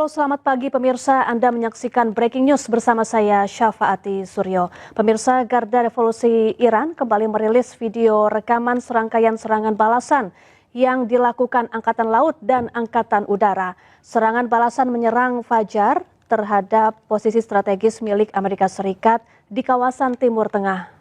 Halo, selamat pagi pemirsa. Anda menyaksikan Breaking News bersama saya Syafaati Suryo. Pemirsa, Garda Revolusi Iran kembali merilis video rekaman serangkaian serangan balasan yang dilakukan Angkatan Laut dan Angkatan Udara. Serangan balasan menyerang Fajar terhadap posisi strategis milik Amerika Serikat di kawasan Timur Tengah.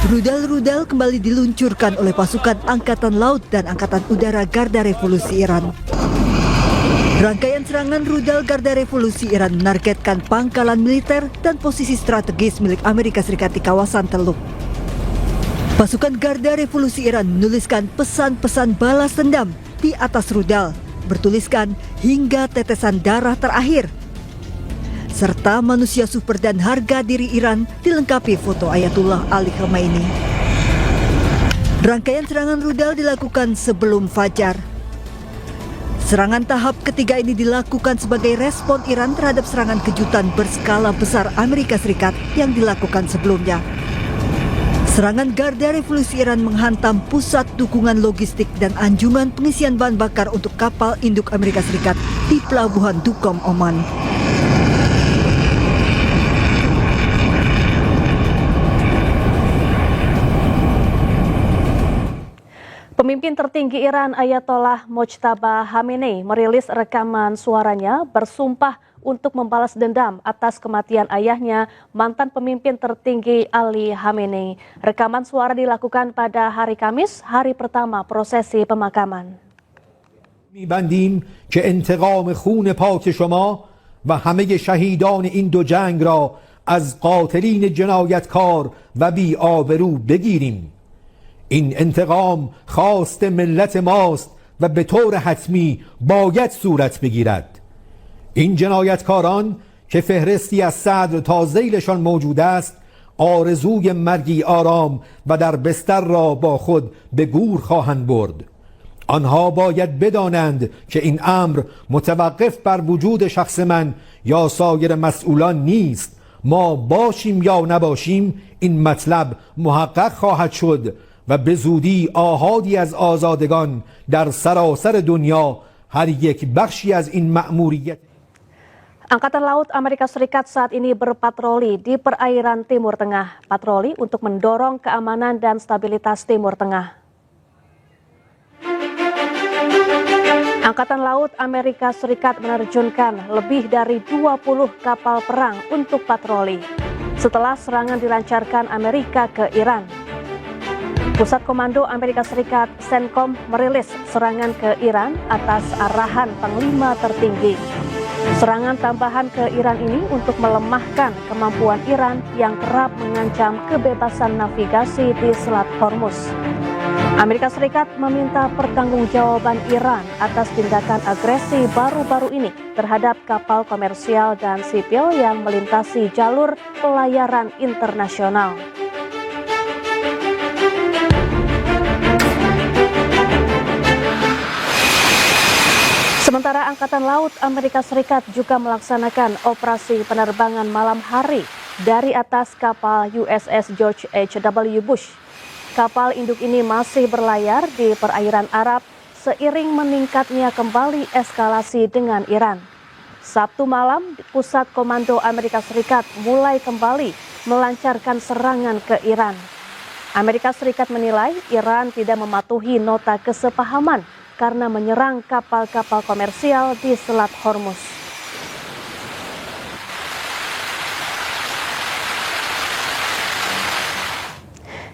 Rudal-rudal kembali diluncurkan oleh pasukan Angkatan Laut dan Angkatan Udara Garda Revolusi Iran. Rangkaian serangan rudal Garda Revolusi Iran menargetkan pangkalan militer dan posisi strategis milik Amerika Serikat di kawasan Teluk. Pasukan Garda Revolusi Iran menuliskan pesan-pesan balas dendam di atas rudal, bertuliskan hingga tetesan darah terakhir. Serta manusia super dan harga diri Iran dilengkapi foto Ayatullah Ali Khamenei. Rangkaian serangan rudal dilakukan sebelum Fajar. Serangan tahap ketiga ini dilakukan sebagai respon Iran terhadap serangan kejutan berskala besar Amerika Serikat yang dilakukan sebelumnya. Serangan Garda Revolusi Iran menghantam pusat dukungan logistik dan anjungan pengisian bahan bakar untuk kapal induk Amerika Serikat di Pelabuhan Duqm, Oman. Pemimpin tertinggi Iran Ayatollah Mojtaba Khamenei merilis rekaman suaranya bersumpah untuk membalas dendam atas kematian ayahnya, mantan pemimpin tertinggi Ali Khamenei. Rekaman suara dilakukan pada hari Kamis, hari pertama prosesi pemakaman. می‌بندیم که انتقام خون پاک شما و همه شهیدان این دو جنگ را از قاتلین جنایتکار و بی‌آبرو بگیریم. این انتقام خواست ملت ماست و به طور حتمی باید صورت بگیرد. این جنایتکاران که فهرستی از صدر تا ذیلشان موجود است، آرزوی مرگی آرام و در بستر را با خود به گور خواهند برد. آنها باید بدانند که این امر متوقف بر وجود شخص من یا سایر مسئولان نیست. ما باشیم یا نباشیم این مطلب محقق خواهد شد و به زودی آحادی از آزادگان در سراسر دنیا هر یک بخشی از این مأموریت. Angkatan Laut Amerika Serikat saat ini berpatroli di perairan Timur Tengah. Patroli untuk mendorong keamanan dan stabilitas Timur Tengah. Angkatan Laut Amerika Serikat menerjunkan lebih dari 20 kapal perang untuk patroli setelah serangan dilancarkan Amerika ke Iran. Pusat Komando Amerika Serikat CENTCOM merilis serangan ke Iran atas arahan Panglima tertinggi. Serangan tambahan ke Iran ini untuk melemahkan kemampuan Iran yang kerap mengancam kebebasan navigasi di Selat Hormuz. Amerika Serikat meminta pertanggungjawaban Iran atas tindakan agresi baru-baru ini terhadap kapal komersial dan sipil yang melintasi jalur pelayaran internasional. Sementara Angkatan Laut Amerika Serikat juga melaksanakan operasi penerbangan malam hari dari atas kapal USS George H.W. Bush. Kapal induk ini masih berlayar di perairan Arab seiring meningkatnya kembali eskalasi dengan Iran. Sabtu malam, Pusat Komando Amerika Serikat mulai kembali melancarkan serangan ke Iran. Amerika Serikat menilai Iran tidak mematuhi nota kesepahaman karena menyerang kapal-kapal komersial di Selat Hormuz.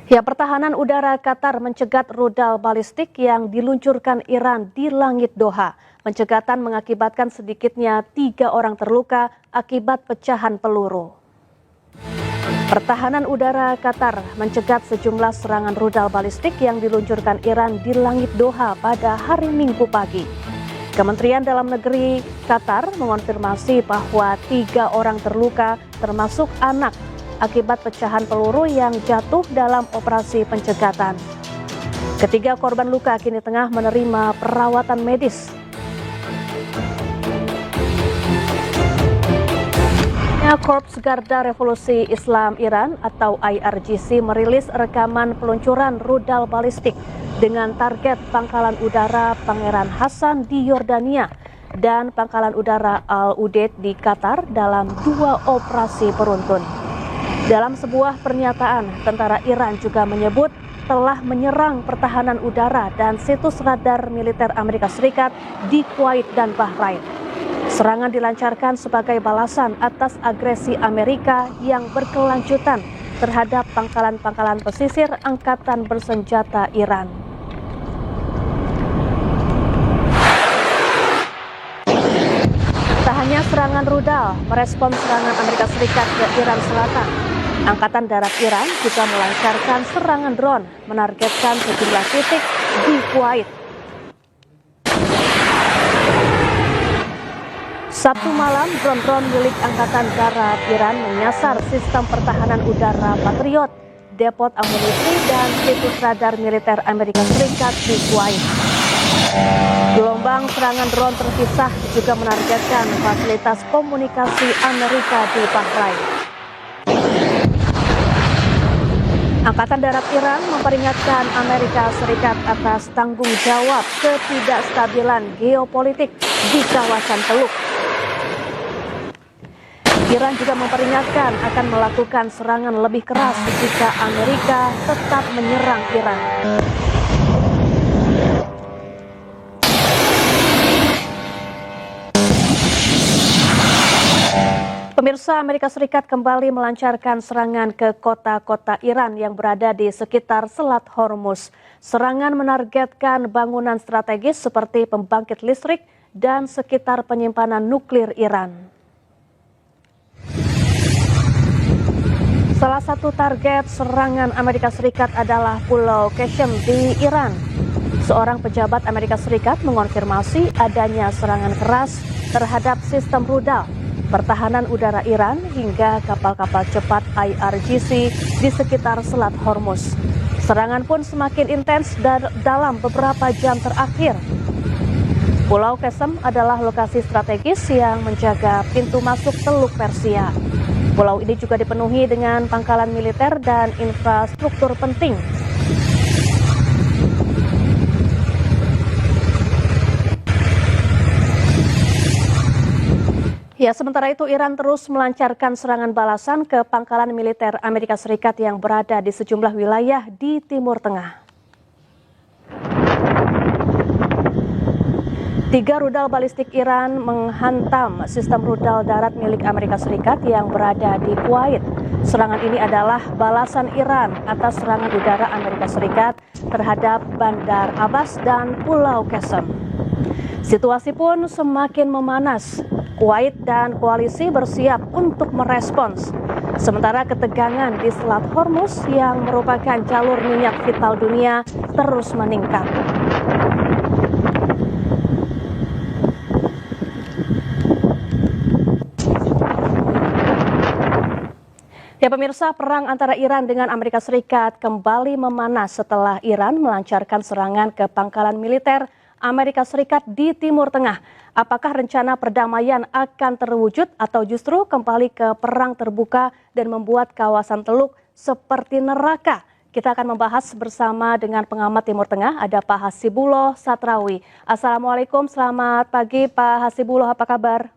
Ya, pertahanan udara Qatar mencegat rudal balistik yang diluncurkan Iran di langit Doha. Pencegatan mengakibatkan sedikitnya 3 orang terluka akibat pecahan peluru. Pertahanan udara Qatar mencegat sejumlah serangan rudal balistik yang diluncurkan Iran di langit Doha pada hari Minggu pagi. Kementerian Dalam Negeri Qatar mengonfirmasi bahwa 3 orang terluka termasuk anak akibat pecahan peluru yang jatuh dalam operasi pencegatan. Ketiga korban luka kini tengah menerima perawatan medis. Korps Garda Revolusi Islam Iran atau IRGC merilis rekaman peluncuran rudal balistik dengan target Pangkalan Udara Pangeran Hassan di Yordania dan Pangkalan Udara Al-Udeid di Qatar dalam 2 operasi beruntun. Dalam sebuah pernyataan, tentara Iran juga menyebut telah menyerang pertahanan udara dan situs radar militer Amerika Serikat di Kuwait dan Bahrain. Serangan dilancarkan sebagai balasan atas agresi Amerika yang berkelanjutan terhadap pangkalan-pangkalan pesisir Angkatan Bersenjata Iran. Tak hanya serangan rudal merespons serangan Amerika Serikat ke Iran Selatan, Angkatan Darat Iran juga melancarkan serangan drone menargetkan sejumlah titik di Kuwait. Sabtu malam, drone-drone milik Angkatan Darat Iran menyasar sistem pertahanan udara Patriot, depot amunisi, dan situs radar militer Amerika Serikat di Kuwait. Gelombang serangan drone terpisah juga menargetkan fasilitas komunikasi Amerika di Bahrain. Angkatan Darat Iran memperingatkan Amerika Serikat atas tanggung jawab ketidakstabilan geopolitik di kawasan Teluk. Iran juga memperingatkan akan melakukan serangan lebih keras jika Amerika tetap menyerang Iran. Pemirsa, Amerika Serikat kembali melancarkan serangan ke kota-kota Iran yang berada di sekitar Selat Hormuz. Serangan menargetkan bangunan strategis seperti pembangkit listrik dan sekitar penyimpanan nuklir Iran. Salah satu target serangan Amerika Serikat adalah Pulau Qasem di Iran. Seorang pejabat Amerika Serikat mengonfirmasi adanya serangan keras terhadap sistem rudal, pertahanan udara Iran hingga kapal-kapal cepat IRGC di sekitar Selat Hormuz. Serangan pun semakin intens dalam beberapa jam terakhir. Pulau Qasem adalah lokasi strategis yang menjaga pintu masuk Teluk Persia. Pulau ini juga dipenuhi dengan pangkalan militer dan infrastruktur penting. Ya, sementara itu Iran terus melancarkan serangan balasan ke pangkalan militer Amerika Serikat yang berada di sejumlah wilayah di Timur Tengah. 3 rudal balistik Iran menghantam sistem rudal darat milik Amerika Serikat yang berada di Kuwait. Serangan ini adalah balasan Iran atas serangan udara Amerika Serikat terhadap Bandar Abbas dan Pulau Qasem. Situasi pun semakin memanas. Kuwait dan koalisi bersiap untuk merespons. Sementara ketegangan di Selat Hormuz yang merupakan jalur minyak vital dunia terus meningkat. Ya pemirsa, perang antara Iran dengan Amerika Serikat kembali memanas setelah Iran melancarkan serangan ke pangkalan militer Amerika Serikat di Timur Tengah. Apakah rencana perdamaian akan terwujud atau justru kembali ke perang terbuka dan membuat kawasan Teluk seperti neraka? Kita akan membahas bersama dengan pengamat Timur Tengah, ada Pak Hasibullah Satrawi. Assalamualaikum, selamat pagi Pak Hasibullah, apa kabar?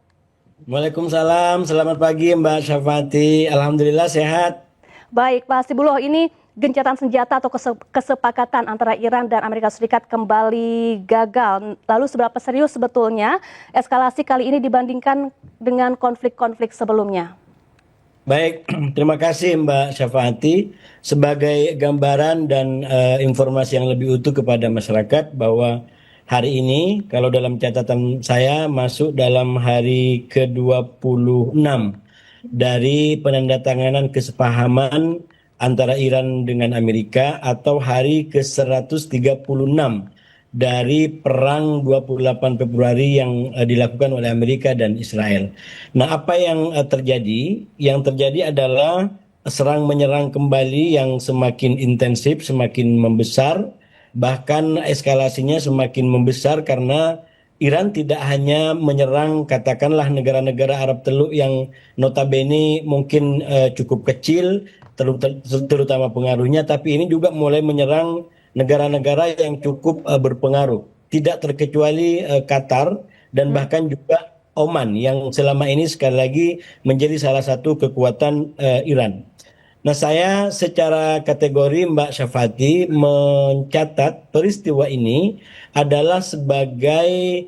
Waalaikumsalam, selamat pagi Mbak Syafati. Alhamdulillah sehat. Baik Pak Hasibullah, ini gencatan senjata atau kesepakatan antara Iran dan Amerika Serikat kembali gagal. Lalu seberapa serius sebetulnya eskalasi kali ini dibandingkan dengan konflik-konflik sebelumnya? Baik, terima kasih Mbak Syafati. Sebagai gambaran dan informasi yang lebih utuh kepada masyarakat bahwa hari ini, kalau dalam catatan saya, masuk dalam hari ke-26 dari penandatanganan kesepahaman antara Iran dengan Amerika atau hari ke-136 dari perang 28 Februari yang dilakukan oleh Amerika dan Israel. Nah, apa yang terjadi? Yang terjadi adalah serang menyerang kembali yang semakin intensif, semakin membesar. Bahkan eskalasinya semakin membesar karena Iran tidak hanya menyerang katakanlah negara-negara Arab Teluk yang notabene mungkin cukup kecil, terutama pengaruhnya, tapi ini juga mulai menyerang negara-negara yang cukup berpengaruh. Tidak terkecuali Qatar dan bahkan juga Oman yang selama ini sekali lagi menjadi salah satu kekuatan Iran. Nah, saya secara kategori Mbak Syafati mencatat peristiwa ini adalah sebagai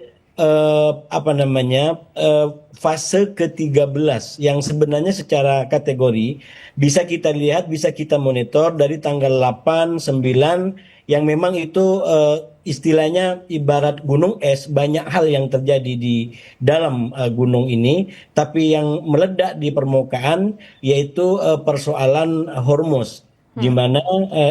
fase ke-13 yang sebenarnya secara kategori bisa kita lihat, bisa kita monitor dari tanggal 8, 9 yang memang itu istilahnya ibarat gunung es, banyak hal yang terjadi di dalam gunung ini, tapi yang meledak di permukaan yaitu persoalan Hormuz, di mana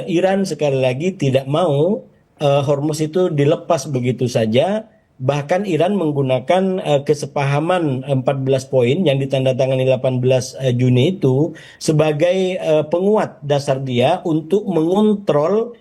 Iran sekali lagi tidak mau Hormuz itu dilepas begitu saja. Bahkan Iran menggunakan kesepahaman 14 poin yang ditandatangani 18 Juni itu sebagai penguat dasar dia untuk mengontrol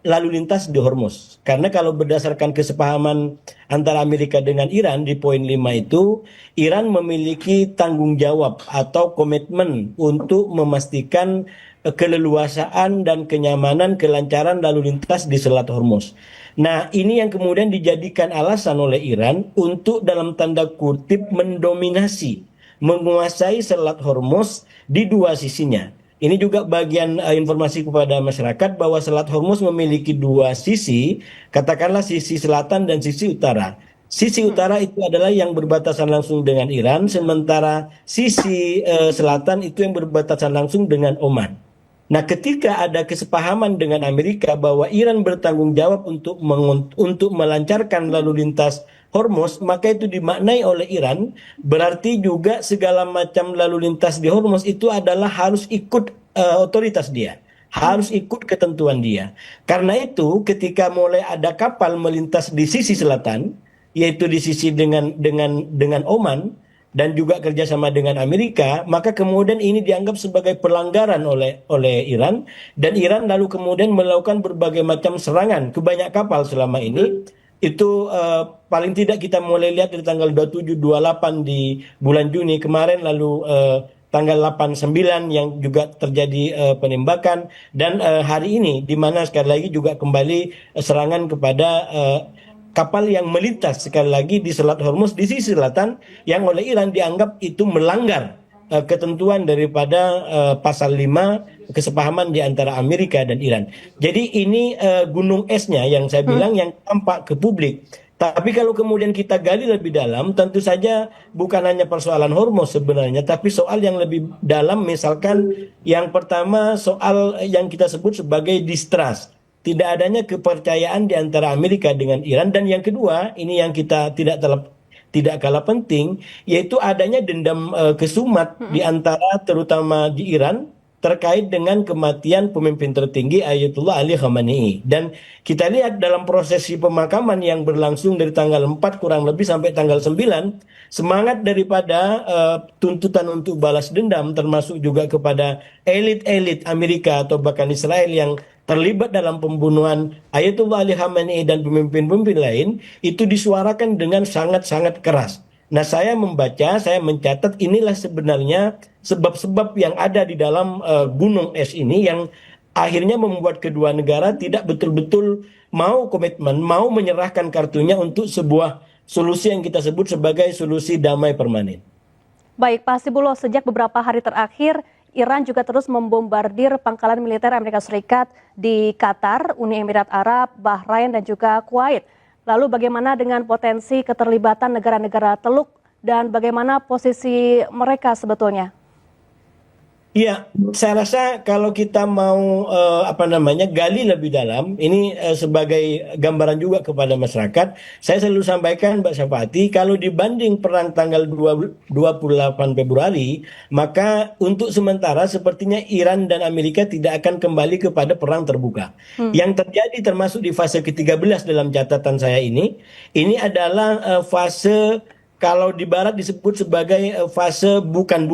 lalu lintas di Hormuz. Karena kalau berdasarkan kesepahaman antara Amerika dengan Iran di poin 5 itu, Iran memiliki tanggung jawab atau komitmen untuk memastikan keleluasaan dan kenyamanan kelancaran lalu lintas di Selat Hormuz. Nah, ini yang kemudian dijadikan alasan oleh Iran untuk dalam tanda kutip mendominasi, menguasai Selat Hormuz di dua sisinya. Ini juga bagian informasi kepada masyarakat bahwa Selat Hormuz memiliki dua sisi, katakanlah sisi selatan dan sisi utara. Sisi utara itu adalah yang berbatasan langsung dengan Iran, sementara sisi selatan itu yang berbatasan langsung dengan Oman. Nah, ketika ada kesepahaman dengan Amerika bahwa Iran bertanggung jawab untuk melancarkan lalu lintas Hormuz, maka itu dimaknai oleh Iran berarti juga segala macam lalu lintas di Hormuz itu adalah harus ikut otoritas dia, harus ikut ketentuan dia. Karena itu, ketika mulai ada kapal melintas di sisi selatan, yaitu di sisi dengan Oman, dan juga kerjasama dengan Amerika, maka kemudian ini dianggap sebagai pelanggaran oleh Iran, dan Iran lalu kemudian melakukan berbagai macam serangan ke banyak kapal selama ini. Itu paling tidak kita mulai lihat dari tanggal 27, 28 di bulan Juni kemarin, lalu tanggal 8, 9 yang juga terjadi penembakan, dan hari ini di mana sekali lagi juga kembali serangan kepada kapal yang melintas sekali lagi di Selat Hormuz di sisi selatan yang oleh Iran dianggap itu melanggar ketentuan daripada pasal 5 kesepahaman di antara Amerika dan Iran. Jadi ini gunung esnya yang saya bilang yang tampak ke publik. Tapi kalau kemudian kita gali lebih dalam, tentu saja bukan hanya persoalan Hormuz sebenarnya, tapi soal yang lebih dalam, misalkan yang pertama soal yang kita sebut sebagai distrust. Tidak adanya kepercayaan di antara Amerika dengan Iran, dan yang kedua ini yang kita tidak kalah penting, yaitu adanya dendam kesumat di antara terutama di Iran terkait dengan kematian pemimpin tertinggi Ayatullah Ali Khamenei. Dan kita lihat dalam prosesi pemakaman yang berlangsung dari tanggal 4 kurang lebih sampai tanggal 9, semangat daripada tuntutan untuk balas dendam termasuk juga kepada elit-elit Amerika atau bahkan Israel yang terlibat dalam pembunuhan Ayatullah Ali Khamenei dan pemimpin-pemimpin lain itu disuarakan dengan sangat-sangat keras. Nah, saya mencatat inilah sebenarnya sebab-sebab yang ada di dalam gunung es ini yang akhirnya membuat kedua negara tidak betul-betul mau komitmen, mau menyerahkan kartunya untuk sebuah solusi yang kita sebut sebagai solusi damai permanen. Baik, Pak Hasibuloh, sejak beberapa hari terakhir Iran juga terus membombardir pangkalan militer Amerika Serikat di Qatar, Uni Emirat Arab, Bahrain, dan juga Kuwait. Lalu bagaimana dengan potensi keterlibatan negara-negara Teluk dan bagaimana posisi mereka sebetulnya? Iya, saya rasa kalau kita mau gali lebih dalam, ini sebagai gambaran juga kepada masyarakat, saya selalu sampaikan Mbak Syafati, kalau dibanding perang tanggal 28 Februari, maka untuk sementara sepertinya Iran dan Amerika tidak akan kembali kepada perang terbuka. Yang terjadi termasuk di fase ke-13 dalam catatan saya ini adalah fase, kalau di barat disebut sebagai fase bukan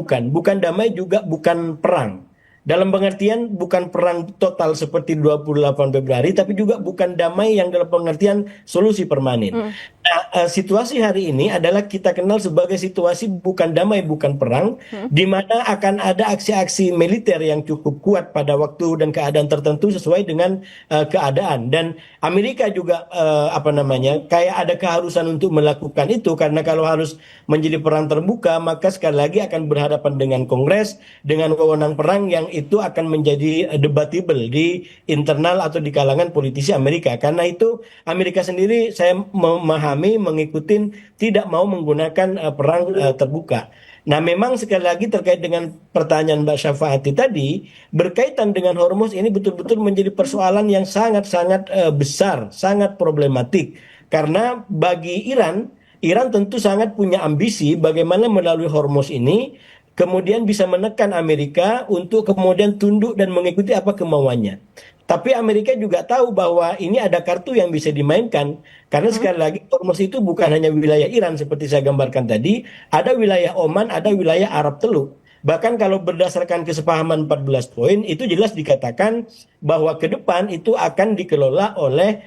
damai juga bukan perang. Dalam pengertian bukan perang total seperti 28 Februari, tapi juga bukan damai yang dalam pengertian solusi permanen. Nah, situasi hari ini adalah kita kenal sebagai situasi bukan damai, bukan perang, di mana akan ada aksi-aksi militer yang cukup kuat pada waktu dan keadaan tertentu sesuai dengan keadaan. Dan Amerika juga apa namanya, kayak ada keharusan untuk melakukan itu karena kalau harus menjadi perang terbuka, maka sekali lagi akan berhadapan dengan Kongres, dengan wewenang perang yang itu akan menjadi debatable di internal atau di kalangan politisi Amerika. Karena itu Amerika sendiri saya memahami mengikuti tidak mau menggunakan perang terbuka. Nah, memang sekali lagi terkait dengan pertanyaan Mbak Syafa'ati tadi, berkaitan dengan Hormuz ini betul-betul menjadi persoalan yang sangat-sangat besar, sangat problematik. Karena bagi Iran, Iran tentu sangat punya ambisi bagaimana melalui Hormuz ini kemudian bisa menekan Amerika untuk kemudian tunduk dan mengikuti apa kemauannya. Tapi Amerika juga tahu bahwa ini ada kartu yang bisa dimainkan. Karena sekali lagi Hormuz itu bukan hanya wilayah Iran seperti saya gambarkan tadi. Ada wilayah Oman, ada wilayah Arab Teluk. Bahkan kalau berdasarkan kesepahaman 14 poin, itu jelas dikatakan bahwa ke depan itu akan dikelola oleh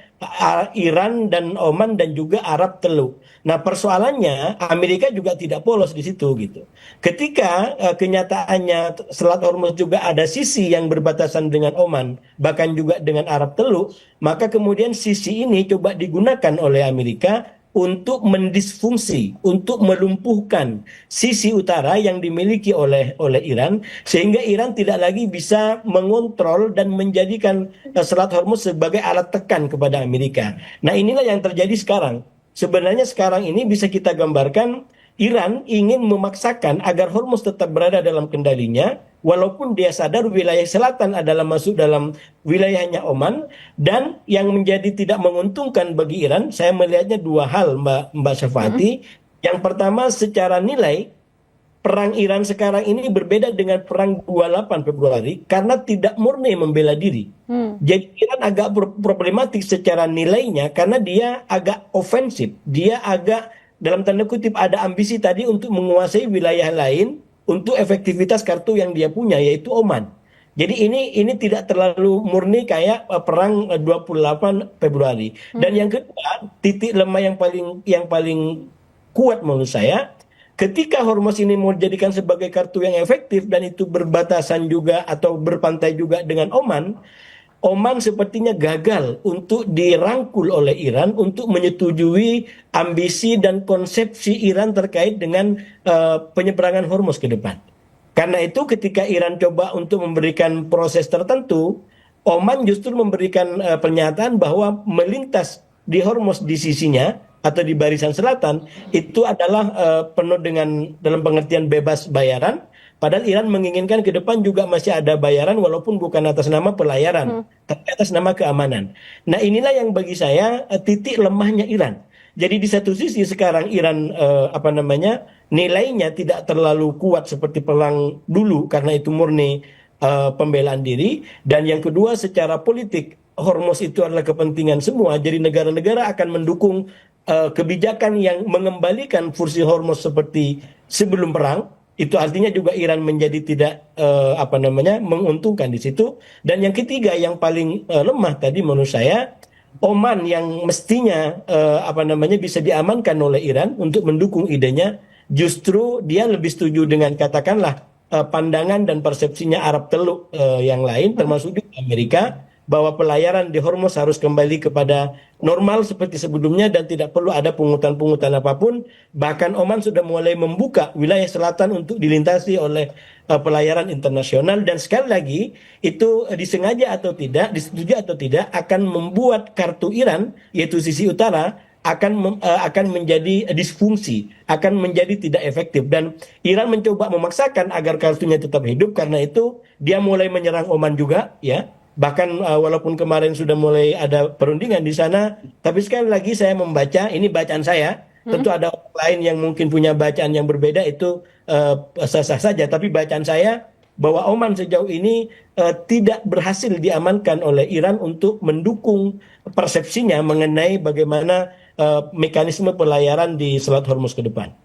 Iran dan Oman dan juga Arab Teluk. Nah, persoalannya Amerika juga tidak polos di situ gitu. Ketika kenyataannya Selat Hormuz juga ada sisi yang berbatasan dengan Oman, bahkan juga dengan Arab Teluk, maka kemudian sisi ini coba digunakan oleh Amerika untuk mendisfungsi, untuk melumpuhkan sisi utara yang dimiliki oleh Iran, sehingga Iran tidak lagi bisa mengontrol dan menjadikan Selat Hormuz sebagai alat tekan kepada Amerika. Nah, inilah yang terjadi sekarang. Sebenarnya sekarang ini bisa kita gambarkan Iran ingin memaksakan agar Hormuz tetap berada dalam kendalinya, walaupun dia sadar wilayah selatan adalah masuk dalam wilayahnya Oman, dan yang menjadi tidak menguntungkan bagi Iran, saya melihatnya dua hal, Mbak Syafa'ati. Yang pertama, secara nilai, perang Iran sekarang ini berbeda dengan perang 28 Februari karena tidak murni membela diri. Jadi Iran agak problematik secara nilainya karena dia agak ofensif, dia agak dalam tanda kutip ada ambisi tadi untuk menguasai wilayah lain untuk efektivitas kartu yang dia punya yaitu Oman. Jadi ini tidak terlalu murni kayak perang 28 Februari. Dan yang kedua, titik lemah yang paling kuat menurut saya, ketika Hormuz ini mau dijadikan sebagai kartu yang efektif dan itu berbatasan juga atau berpantai juga dengan Oman, Oman sepertinya gagal untuk dirangkul oleh Iran untuk menyetujui ambisi dan konsepsi Iran terkait dengan penyeberangan Hormuz ke depan. Karena itu ketika Iran coba untuk memberikan proses tertentu, Oman justru memberikan pernyataan bahwa melintas di Hormuz di sisinya atau di barisan selatan itu adalah penuh dengan dalam pengertian bebas bayaran. Padahal Iran menginginkan ke depan juga masih ada bayaran walaupun bukan atas nama pelayaran, tapi atas nama keamanan. Nah, inilah yang bagi saya titik lemahnya Iran. Jadi di satu sisi sekarang Iran nilainya tidak terlalu kuat seperti perang dulu karena itu murni pembelaan diri, dan yang kedua secara politik Hormuz itu adalah kepentingan semua. Jadi negara-negara akan mendukung kebijakan yang mengembalikan fungsi Hormuz seperti sebelum perang. Itu artinya juga Iran menjadi tidak menguntungkan di situ. Dan yang ketiga yang paling lemah tadi menurut saya, Oman yang mestinya bisa diamankan oleh Iran untuk mendukung idenya, justru dia lebih setuju dengan katakanlah pandangan dan persepsinya Arab Teluk yang lain, termasuk juga Amerika, bahwa pelayaran di Hormuz harus kembali kepada normal seperti sebelumnya dan tidak perlu ada pungutan-pungutan apapun. Bahkan Oman sudah mulai membuka wilayah selatan untuk dilintasi oleh pelayaran internasional, dan sekali lagi itu disengaja atau tidak, disetujui atau tidak, akan membuat kartu Iran yaitu sisi utara akan menjadi disfungsi, akan menjadi tidak efektif, dan Iran mencoba memaksakan agar kartunya tetap hidup. Karena itu dia mulai menyerang Oman juga ya. Bahkan walaupun kemarin sudah mulai ada perundingan di sana, tapi sekali lagi saya membaca, ini bacaan saya, tentu ada orang lain yang mungkin punya bacaan yang berbeda, itu sah-sah saja, tapi bacaan saya bahwa Oman sejauh ini tidak berhasil diamankan oleh Iran untuk mendukung persepsinya mengenai bagaimana mekanisme pelayaran di Selat Hormuz ke depan.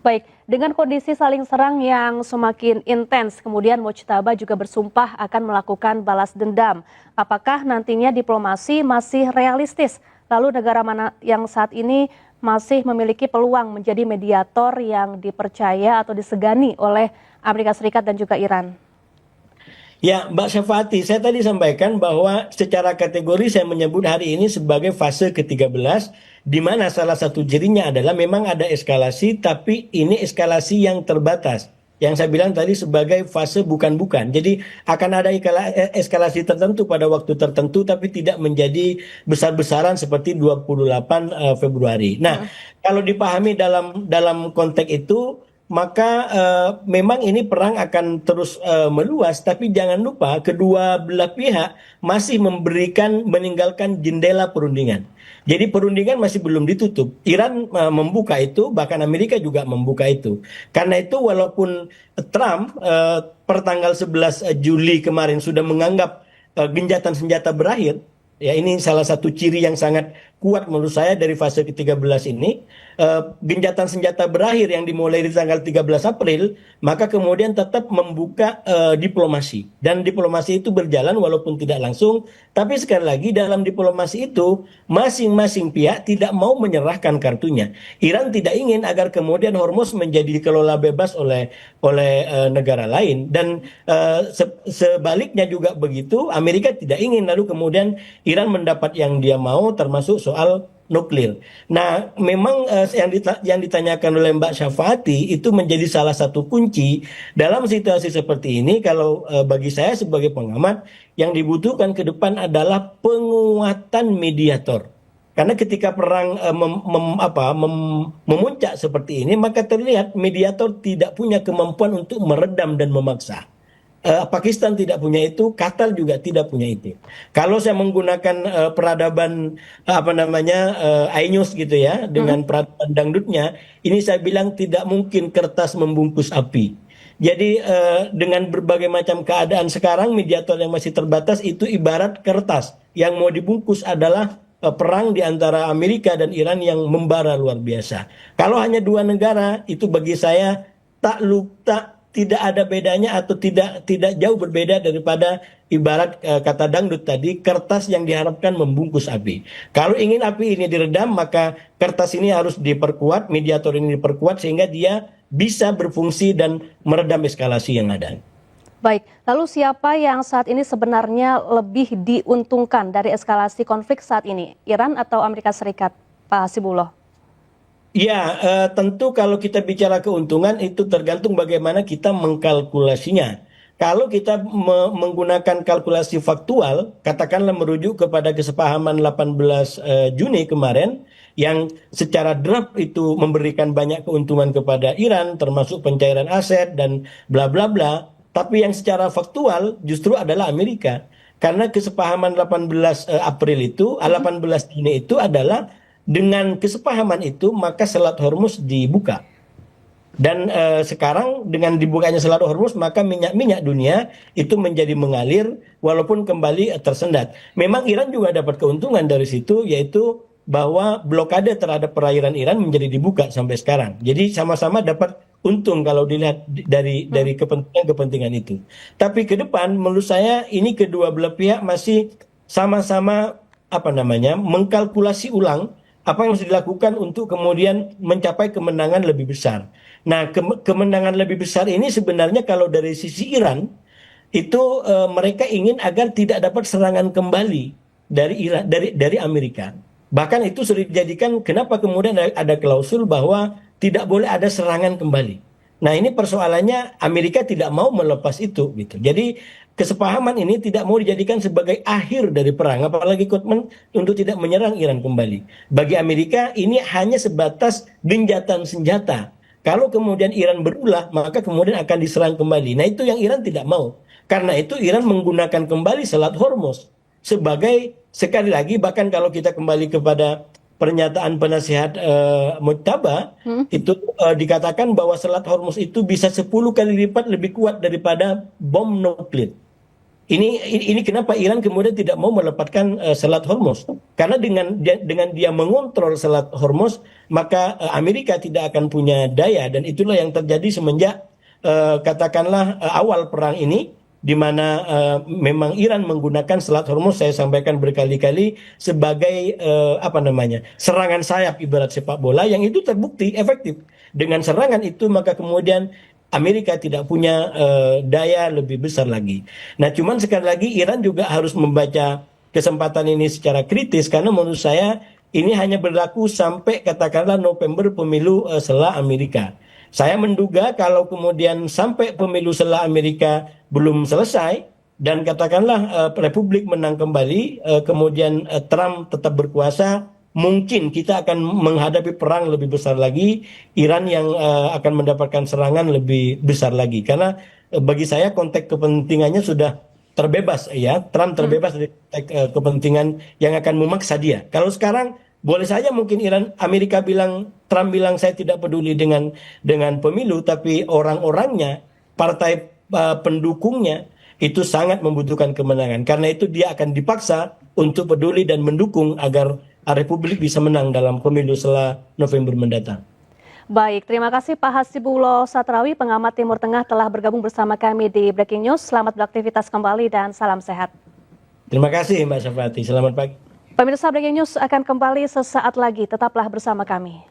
Baik, dengan kondisi saling serang yang semakin intens, kemudian Mojtaba juga bersumpah akan melakukan balas dendam. Apakah nantinya diplomasi masih realistis? Lalu negara mana yang saat ini masih memiliki peluang menjadi mediator yang dipercaya atau disegani oleh Amerika Serikat dan juga Iran? Ya, Mbak Syafati, saya tadi sampaikan bahwa secara kategori saya menyebut hari ini sebagai fase ke-13, di mana salah satu cirinya adalah memang ada eskalasi, tapi ini eskalasi yang terbatas. Yang saya bilang tadi sebagai fase bukan-bukan. Jadi akan ada eskalasi tertentu pada waktu tertentu, tapi tidak menjadi besar-besaran seperti 28 Februari. Nah, kalau dipahami dalam konteks itu, maka memang ini perang akan terus meluas, tapi jangan lupa kedua belah pihak masih meninggalkan jendela perundingan. Jadi perundingan masih belum ditutup. Iran membuka itu, bahkan Amerika juga membuka itu. Karena itu walaupun Trump per tanggal 11 Juli kemarin sudah menganggap gencatan senjata berakhir, ya ini salah satu ciri yang sangat kuat menurut saya dari fase ke-13 ini. Gencatan senjata berakhir yang dimulai di tanggal 13 April, maka kemudian tetap membuka diplomasi. Dan diplomasi itu berjalan walaupun tidak langsung, tapi sekali lagi dalam diplomasi itu masing-masing pihak tidak mau menyerahkan kartunya. Iran tidak ingin agar kemudian Hormuz menjadi dikelola bebas oleh negara lain, dan sebaliknya juga begitu. Amerika tidak ingin lalu kemudian Iran mendapat yang dia mau, termasuk soal nuklir. Nah, memang yang ditanyakan oleh Mbak Syafati itu menjadi salah satu kunci dalam situasi seperti ini. Kalau bagi saya sebagai pengamat, yang dibutuhkan ke depan adalah penguatan mediator. Karena ketika perang memuncak seperti ini, maka terlihat mediator tidak punya kemampuan untuk meredam dan memaksa. Pakistan tidak punya itu, Qatar juga tidak punya itu. Kalau saya menggunakan peradaban Ainus gitu ya, dengan peradaban dangdutnya, ini saya bilang tidak mungkin kertas membungkus api. Jadi dengan berbagai macam keadaan sekarang, mediator yang masih terbatas itu ibarat kertas yang mau dibungkus adalah perang di antara Amerika dan Iran yang membara luar biasa. Kalau hanya dua negara, itu bagi saya tidak ada bedanya atau tidak jauh berbeda daripada ibarat kata dangdut tadi, kertas yang diharapkan membungkus api. Kalau ingin api ini diredam, maka kertas ini harus diperkuat, mediator ini diperkuat sehingga dia bisa berfungsi dan meredam eskalasi yang ada. Baik, lalu siapa yang saat ini sebenarnya lebih diuntungkan dari eskalasi konflik saat ini, Iran atau Amerika Serikat, Pak Hasibullah? Ya, tentu kalau kita bicara keuntungan itu tergantung bagaimana kita mengkalkulasinya. Kalau kita menggunakan kalkulasi faktual, katakanlah merujuk kepada kesepahaman 18 Juni kemarin, yang secara draft itu memberikan banyak keuntungan kepada Iran, termasuk pencairan aset dan bla bla bla. Tapi yang secara faktual justru adalah Amerika. Karena kesepahaman 18 Juni itu adalah dengan kesepahaman itu maka Selat Hormuz dibuka. Dan sekarang dengan dibukanya Selat Hormuz maka minyak dunia itu menjadi mengalir walaupun kembali tersendat. Memang Iran juga dapat keuntungan dari situ, yaitu bahwa blokade terhadap perairan Iran menjadi dibuka sampai sekarang. Jadi sama-sama dapat untung kalau dilihat dari kepentingan itu. Tapi ke depan menurut saya ini kedua belah pihak masih sama-sama mengkalkulasi ulang apa yang harus dilakukan untuk kemudian mencapai kemenangan lebih besar. Nah, kemenangan lebih besar ini sebenarnya kalau dari sisi Iran itu mereka ingin agar tidak dapat serangan kembali dari Amerika. Bahkan itu sudah dijadikan kenapa kemudian ada klausul bahwa tidak boleh ada serangan kembali. Nah, ini persoalannya Amerika tidak mau melepas itu gitu. Jadi kesepahaman ini tidak mau dijadikan sebagai akhir dari perang, apalagi komitmen untuk tidak menyerang Iran kembali. Bagi Amerika ini hanya sebatas gencatan senjata. Kalau kemudian Iran berulah, maka kemudian akan diserang kembali. Nah, itu yang Iran tidak mau. Karena itu Iran menggunakan kembali Selat Hormuz sebagai, sekali lagi, bahkan kalau kita kembali kepada pernyataan penasihat Mujtaba, itu dikatakan bahwa Selat Hormuz itu bisa 10 kali lipat lebih kuat daripada bom nuklir. Ini kenapa Iran kemudian tidak mau melepaskan Selat Hormuz? Karena dengan dia mengontrol Selat Hormuz, maka Amerika tidak akan punya daya, dan itulah yang terjadi semenjak katakanlah awal perang ini, di mana memang Iran menggunakan Selat Hormuz, saya sampaikan berkali-kali, sebagai serangan sayap ibarat sepak bola, yang itu terbukti efektif. Dengan serangan itu maka kemudian Amerika tidak punya daya lebih besar lagi. Nah, cuman sekali lagi Iran juga harus membaca kesempatan ini secara kritis, karena menurut saya ini hanya berlaku sampai katakanlah November pemilu setelah Amerika. Saya menduga kalau kemudian sampai pemilu setelah Amerika belum selesai dan katakanlah Republik menang kembali, kemudian Trump tetap berkuasa, mungkin kita akan menghadapi perang lebih besar lagi, Iran yang akan mendapatkan serangan lebih besar lagi. Karena bagi saya konteks kepentingannya sudah terbebas, ya, Trump terbebas dari konteks kepentingan yang akan memaksa dia. Kalau sekarang boleh saja mungkin Amerika bilang, Trump bilang saya tidak peduli dengan pemilu, tapi orang-orangnya, partai pendukungnya itu sangat membutuhkan kemenangan. Karena itu dia akan dipaksa untuk peduli dan mendukung agar Republik bisa menang dalam pemilu setelah November mendatang. Baik, terima kasih Pak Hasibullah Satrawi, pengamat Timur Tengah, telah bergabung bersama kami di Breaking News. Selamat beraktivitas kembali dan salam sehat. Terima kasih Mbak Syafati, selamat pagi. Pemirsa, Breaking News akan kembali sesaat lagi, tetaplah bersama kami.